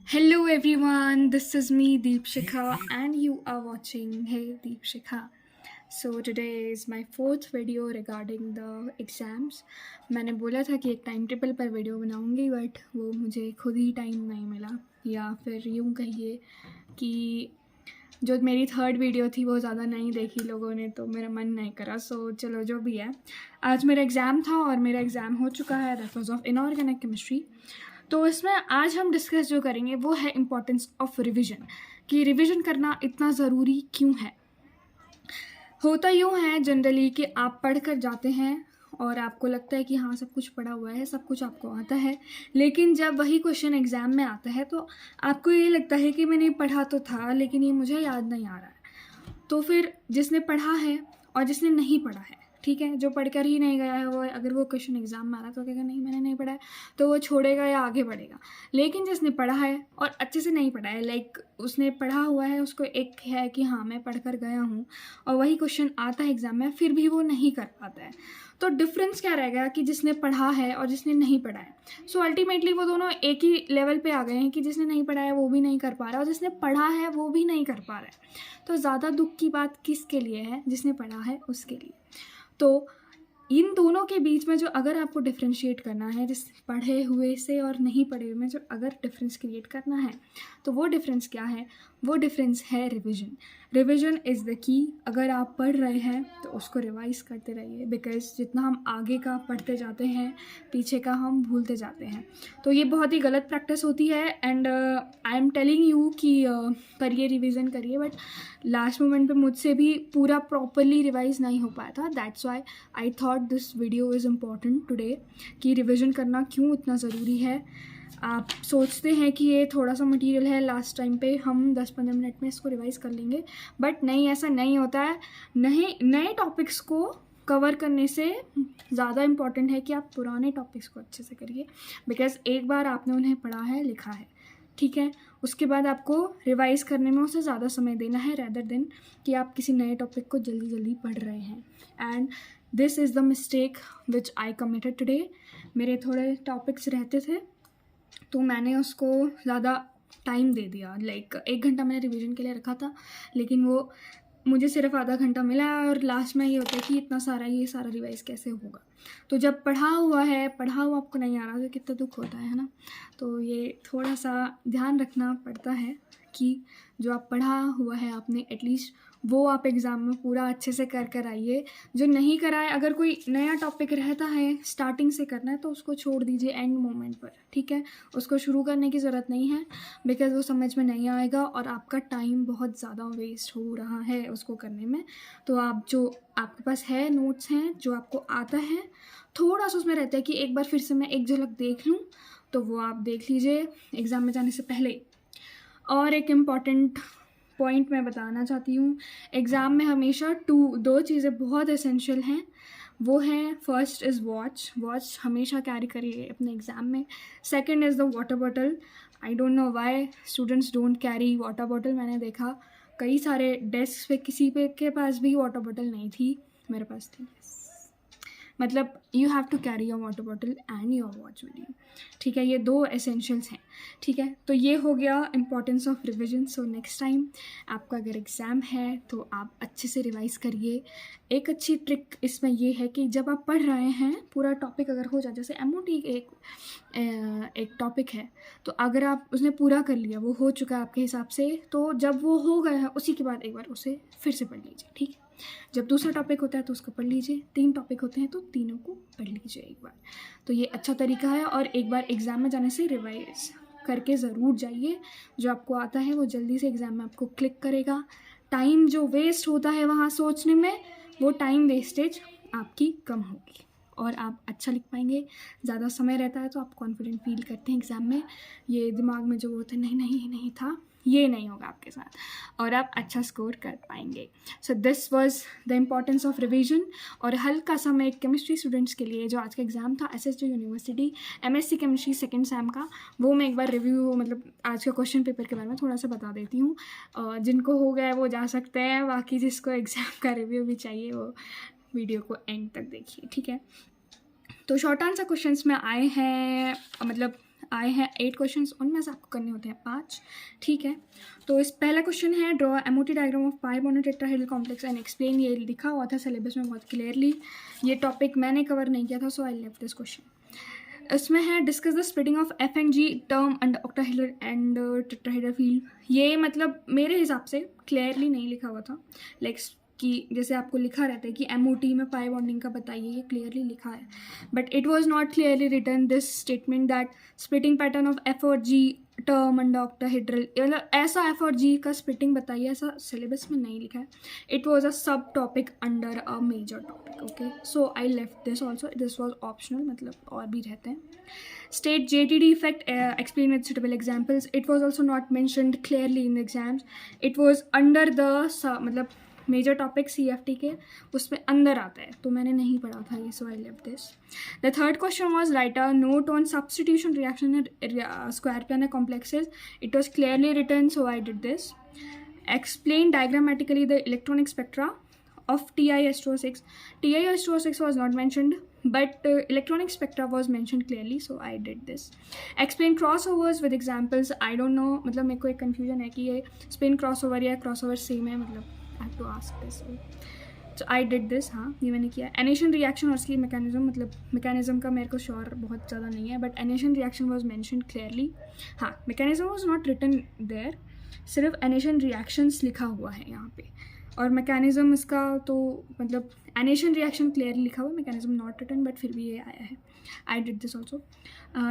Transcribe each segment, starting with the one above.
Hello everyone, this is me Deepshikha and you are watching Hey Deepshikha. So today is my fourth video regarding the exams. मैंने बोला था कि एक time table पर video बनाऊंगी but वो मुझे खुद ही टाइम नहीं मिला, या फिर यूँ कहिए कि जो मेरी थर्ड वीडियो थी वो ज़्यादा नहीं देखी लोगों ने, तो मेरा मन नहीं करा। सो चलो जो भी है, आज मेरा एग्ज़ाम था और मेरा एग्ज़ाम हो चुका है, that was of inorganic chemistry. तो इसमें आज हम डिस्कस जो करेंगे वो है इम्पोर्टेंस ऑफ रिवीजन, कि रिवीजन करना इतना ज़रूरी क्यों है। होता यूँ है जनरली कि आप पढ़ कर जाते हैं और आपको लगता है कि हाँ सब कुछ पढ़ा हुआ है, सब कुछ आपको आता है, लेकिन जब वही क्वेश्चन एग्ज़ाम में आता है तो आपको ये लगता है कि मैंने पढ़ा तो था लेकिन ये मुझे याद नहीं आ रहा है। तो फिर जिसने पढ़ा है और जिसने नहीं पढ़ा है, ठीक है, जो पढ़कर ही नहीं गया है वो अगर वो क्वेश्चन एग्जाम में आ रहा तो कहेगा नहीं मैंने नहीं पढ़ा है, तो वो छोड़ेगा या आगे बढ़ेगा। लेकिन जिसने पढ़ा है और अच्छे से नहीं पढ़ा है, लाइक उसने पढ़ा हुआ है, उसको एक है कि हाँ मैं पढ़ कर गया हूँ और वही क्वेश्चन आता है एग्जाम में, फिर भी वो नहीं कर पाता है। तो डिफरेंस क्या रहेगा कि जिसने पढ़ा है और जिसने नहीं पढ़ा है। सो अल्टीमेटली वो दोनों एक ही लेवल पे आ गए हैं कि जिसने नहीं पढ़ा है वो भी नहीं कर पा रहा और जिसने पढ़ा है वो भी नहीं कर पा रहा है। तो ज़्यादा दुख की बात किसके लिए है? जिसने पढ़ा है उसके लिए। तो इन दोनों के बीच में जो अगर आपको डिफ्रेंशिएट करना है, जिस पढ़े हुए से और नहीं पढ़े हुए में जो अगर डिफरेंस क्रिएट करना है, तो वो डिफरेंस क्या है? वो डिफरेंस है revision. Revision is the key. अगर आप पढ़ रहे हैं तो उसको रिवाइज करते रहिए, बिकॉज जितना हम आगे का पढ़ते जाते हैं पीछे का हम भूलते जाते हैं। तो ये बहुत ही गलत प्रैक्टिस होती है and I am telling you कि करिए, रिवीजन करिए, बट लास्ट मोमेंट पे मुझसे भी पूरा प्रॉपरली रिवाइज नहीं हो पाया था। That's why I thought this video is important today, कि रिवीजन करना क्यों इतना ज़रूरी है। आप सोचते हैं कि ये थोड़ा सा मटेरियल है, लास्ट टाइम पे हम 10-15 मिनट में इसको रिवाइज कर लेंगे, बट नहीं, ऐसा नहीं होता है। नहीं, नए टॉपिक्स को कवर करने से ज़्यादा इम्पॉर्टेंट है कि आप पुराने टॉपिक्स को अच्छे से करिए, बिकॉज एक बार आपने उन्हें पढ़ा है, लिखा है, ठीक है, उसके बाद आपको रिवाइज करने में उसे ज़्यादा समय देना है रेदर देन कि आप किसी नए टॉपिक को जल्दी जल्दी पढ़ रहे हैं। And this is the mistake which I committed today. मेरे थोड़े टॉपिक्स रहते थे तो मैंने उसको ज़्यादा टाइम दे दिया, लाइक 1 घंटा मैंने रिवीजन के लिए रखा था, लेकिन वो मुझे सिर्फ आधा घंटा मिला और लास्ट में ये होता है कि इतना सारा ये सारा रिवाइज कैसे होगा। तो जब पढ़ा हुआ आपको नहीं आ रहा तो कितना दुख होता है ना। तो ये थोड़ा सा ध्यान रखना पड़ता है कि जो आप पढ़ा हुआ है आपने एटलीस्ट वो आप एग्ज़ाम में पूरा अच्छे से कर कर आइए। जो नहीं करा है, अगर कोई नया टॉपिक रहता है स्टार्टिंग से करना है तो उसको छोड़ दीजिए एंड मोमेंट पर, ठीक है, उसको शुरू करने की ज़रूरत नहीं है, बिकॉज़ वो समझ में नहीं आएगा और आपका टाइम बहुत ज़्यादा वेस्ट हो रहा है उसको करने में। तो आप जो आपके पास है नोट्स हैं, जो आपको आता है, थोड़ा सा उसमें रहता है कि एक बार फिर से मैं एक झलक देख लूँ, तो वो आप देख लीजिए एग्ज़ाम में जाने से पहले। और एक इम्पॉर्टेंट पॉइंट मैं बताना चाहती हूँ, एग्ज़ाम में हमेशा दो चीज़ें बहुत एसेंशियल हैं। वो हैं, फर्स्ट इज़ वॉच हमेशा कैरी करिए अपने एग्ज़ाम में। Second is the water bottle. I don't know why students don't carry water bottle. मैंने देखा कई सारे डेस्क पे किसी पे के पास भी वाटर बॉटल नहीं थी, मेरे पास थी। मतलब you have to carry your water bottle and your watch with you, ठीक है, ये 2 एसेंशियल्स हैं, ठीक है। तो ये हो गया importance of revision. So next time आपका अगर एग्ज़ाम है तो आप अच्छे से रिवाइज करिए। एक अच्छी ट्रिक इसमें ये है कि जब आप पढ़ रहे हैं पूरा टॉपिक अगर हो जाए, जैसे MOT एक टॉपिक है, तो अगर आप उसने पूरा कर लिया, वो हो चुका है आपके हिसाब से, तो जब वो हो गया है उसी के बाद एक बार उसे फिर से पढ़ लीजिए, ठीक है। जब दूसरा टॉपिक होता है तो उसको पढ़ लीजिए, 3 टॉपिक होते हैं तो तीनों को पढ़ लीजिए एक बार। तो ये अच्छा तरीका है और एक बार एग्ज़ाम में जाने से रिवाइज करके ज़रूर जाइए। जो आपको आता है वो जल्दी से एग्ज़ाम में आपको क्लिक करेगा। टाइम जो वेस्ट होता है वहाँ सोचने में, वो टाइम वेस्टेज आपकी कम होगी और आप अच्छा लिख पाएंगे। ज़्यादा समय रहता है तो आप कॉन्फिडेंट फील करते हैं एग्ज़ाम में। ये दिमाग में जो होता है नहीं था, ये नहीं होगा आपके साथ और आप अच्छा स्कोर कर पाएंगे। So this was the importance of revision. और हल्का सा मैं केमिस्ट्री स्टूडेंट्स के लिए जो आज का एग्ज़ाम था SSD university MSc chemistry second same का, वो मैं एक बार रिव्यू, मतलब आज का क्वेश्चन पेपर के बारे में थोड़ा सा बता देती हूँ। जिनको हो गया है वो जा सकते हैं, बाकी जिसको एग्ज़ाम का रिव्यू भी चाहिए वो वीडियो को एंड तक देखिए, ठीक है। तो शॉर्ट आंसर क्वेश्चंस में आए हैं, मतलब आए हैं 8 क्वेश्चंस, उनमें से आपको करने होते हैं 5, ठीक है। तो इस पहला क्वेश्चन है draw MOT diagram of pi bonded tetrahedral complex and explain. ये लिखा हुआ था सिलेबस में बहुत क्लियरली, ये टॉपिक मैंने कवर नहीं किया था, so I left this question. इसमें है discuss the splitting of F and G term under octahedral and tetrahedral field. ये मतलब मेरे हिसाब से क्लियरली नहीं लिखा हुआ था, लाइक कि जैसे आपको लिखा रहता है कि एमओटी में पाई बॉन्डिंग का बताइए, ये क्लियरली लिखा है, but it was not clearly written this statement that splitting pattern of F और जी टर्म अंडर ऑक्टाहेड्रल, मतलब ऐसा एफ और जी का स्प्लिटिंग बताइए, ऐसा सिलेबस में नहीं लिखा है। It was a sub topic under a major topic, okay, so I left this also, this was optional, मतलब और भी रहते हैं। State JTD effect, explain with suitable examples. It was also not mentioned clearly in the exams. It was under the मतलब major topic CFT के उसमें अंदर आता है, तो मैंने नहीं पढ़ा था ये, so I left this. The third question was write a note on substitution reaction in square planar complexes. It was clearly written, so I did this. Explain diagrammatically the electronic spectra of TiS2O6. TiS2O6 was not mentioned, but electronic spectra was mentioned clearly, so I did this. Explain crossovers with examples. I don't know, मतलब मेरे को एक confusion है कि ये spin crossover या crossover same है, मतलब I have to ask this. So I did this, हाँ ये मैंने किया। Annihilation reaction और उसकी mechanism, मतलब mechanism का मेरे को sure बहुत ज़्यादा नहीं है, but annihilation reaction was mentioned clearly. हाँ, mechanism was not written there, सिर्फ annihilation reactions लिखा हुआ है यहाँ पे, और मैकेनिज्म इसका तो मतलब एनेशन रिएक्शन क्लियरली लिखा हुआ, मैकेनिज्म नॉट रिटन, बट फिर भी ये आया है। आई did this also.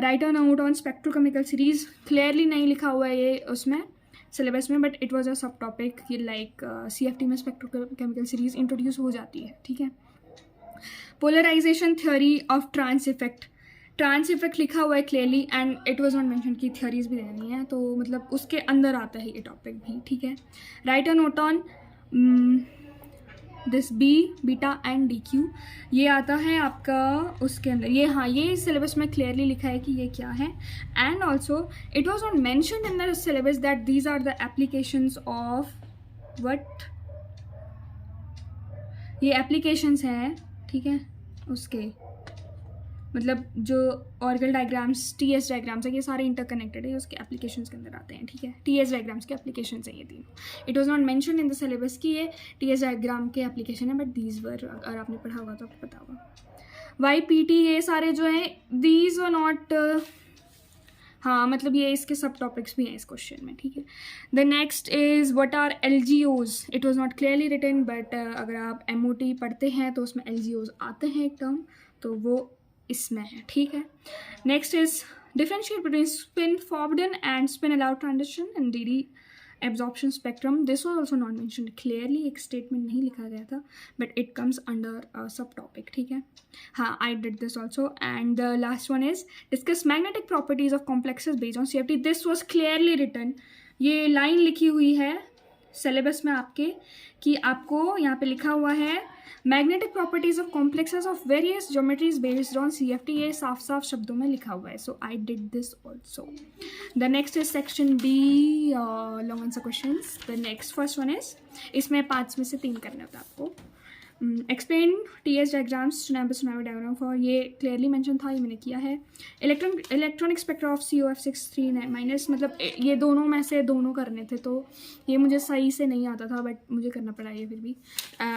Right a note on spectrochemical series, clearly नहीं लिखा हुआ है ये उसमें सिलेबस में, but it was a sub topic कि लाइक CFT में स्पेक्ट्रोकेमिकल सीरीज इंट्रोड्यूस हो जाती है, ठीक है। Polarisation theory of trans effect, trans effect लिखा हुआ है clearly, and it was not mention कि थ्योरीज भी देनी है, तो मतलब उसके अंदर आता है ये टॉपिक भी, ठीक है। Right a note on this beta and DQ, ये आता है आपका उसके अंदर, ये हाँ ये सिलेबस में क्लियरली लिखा है कि ये क्या है। And also it was not mention in the syllabus that these are the applications of what, ये एप्लीकेशंस हैं, ठीक है, उसके मतलब जो ऑर्गल डायग्राम्स TS डायग्राम्स है, ये सारे इंटरकनेक्टेड है, उसके एप्लीकेशंस के अंदर आते हैं, ठीक है। TS डायग्राम्स के एप्लीकेशंस हैं ये तीनों। It was not mention in the syllabus कि ये TS डायग्राम के एप्लीकेशन है, बट दीज वर, अगर आपने पढ़ा होगा तो आपको पता होगा। YPT ये सारे जो हैं दीज वर नॉट, हाँ मतलब ये इसके सब टॉपिक्स भी हैं इस क्वेश्चन में, ठीक है। The next is what are LGOs। It was not clearly written, but अगर आप MOT पढ़ते हैं तो उसमें LGOs आते हैं एक टर्म, तो वो इसमें है, ठीक है। Next is differentiate between spin forbidden and spin allowed transition and DD absorption spectrum. This was also not mentioned clearly, एक स्टेटमेंट नहीं लिखा गया था, but it comes under sub topic, ठीक है। हाँ I did this also. And the last one is discuss magnetic properties of complexes based on CFT। This was clearly written, ये line लिखी हुई है सिलेबस में आपके कि आपको यहाँ पे लिखा हुआ है magnetic properties of complexes of various geometries based on CFT, ये साफ साफ शब्दों में लिखा हुआ है, so I did this also. The next is section B, long answer questions. The next first one is, इसमें 5 में से 3 करने होता है आपको। Explain TS diagrams, suitable diagram for, ये क्लियरली मेंशन था, ये मैंने किया है। इलेक्ट्रॉनिक स्पेक्ट्रा ऑफ COF639-, मतलब ये दोनों में से दोनों करने थे, तो ये मुझे सही से नहीं आता था, बट मुझे करना पड़ा ये फिर भी।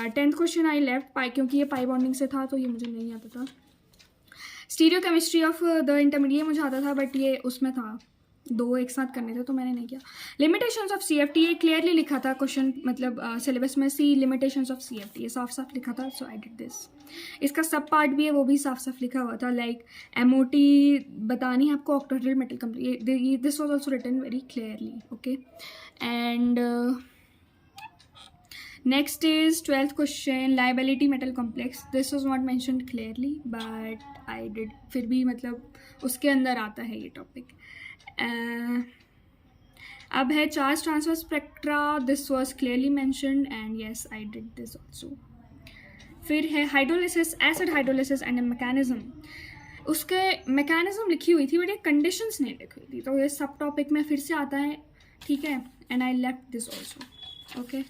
10th क्वेश्चन आई लेफ्ट पाई, क्योंकि ये पाई बॉन्डिंग से था तो ये मुझे नहीं आता था। Stereo chemistry of the intermediate मुझे आता था, बट ये उसमें था, 2 एक साथ करने थे तो मैंने नहीं किया। लिमिटेशंस ऑफ CFT, ये क्लियरली लिखा था क्वेश्चन, मतलब सिलेबस में सी लिमिटेशंस ऑफ CFT, ये साफ साफ लिखा था, सो आई डिड दिस। इसका सब पार्ट भी है, वो भी साफ साफ लिखा हुआ था, लाइक MOT बतानी है आपको octahedral metal complete, this was also written very clearly, okay. And next is 12th question, lability metal complex. This was not mentioned clearly, but I did, फिर भी मतलब उसके अंदर आता है ये टॉपिक। अब है charge transfer spectra, this was clearly mentioned and yes I did this also. फिर है hydrolysis, acid hydrolysis and mechanism, उसके मैकेनिज्म लिखी हुई थी बट ये कंडीशंस नहीं लिखी हुई थी, तो ये सब टॉपिक में फिर से आता है, ठीक है। And I left this also, okay.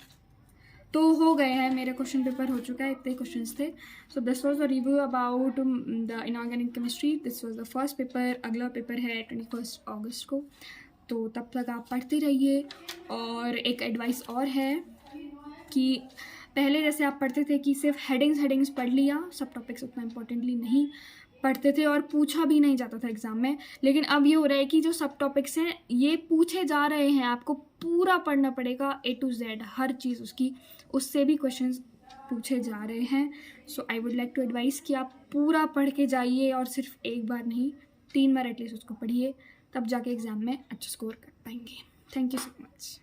तो हो गए हैं, मेरे क्वेश्चन पेपर हो चुका है, इतने क्वेश्चंस थे। So this was the review about the inorganic chemistry. This was the first paper. अगला पेपर है 21 अगस्त को, तो तब तक आप पढ़ते रहिए। और एक एडवाइस और है कि पहले जैसे आप पढ़ते थे कि सिर्फ हेडिंग्स पढ़ लिया, सब टॉपिक्स उतना इम्पोर्टेंटली नहीं पढ़ते थे और पूछा भी नहीं जाता था एग्ज़ाम में। लेकिन अब ये हो रहा है कि जो सब टॉपिक्स हैं ये पूछे जा रहे हैं, आपको पूरा पढ़ना पड़ेगा A to Z, हर चीज़ उसकी, उससे भी क्वेश्चंस पूछे जा रहे हैं। So I would like to advise कि आप पूरा पढ़ के जाइए, और सिर्फ एक बार नहीं, 3 बार एटलीस्ट उसको पढ़िए, तब जाके एग्ज़ाम में अच्छा स्कोर कर पाएंगे। Thank you so much.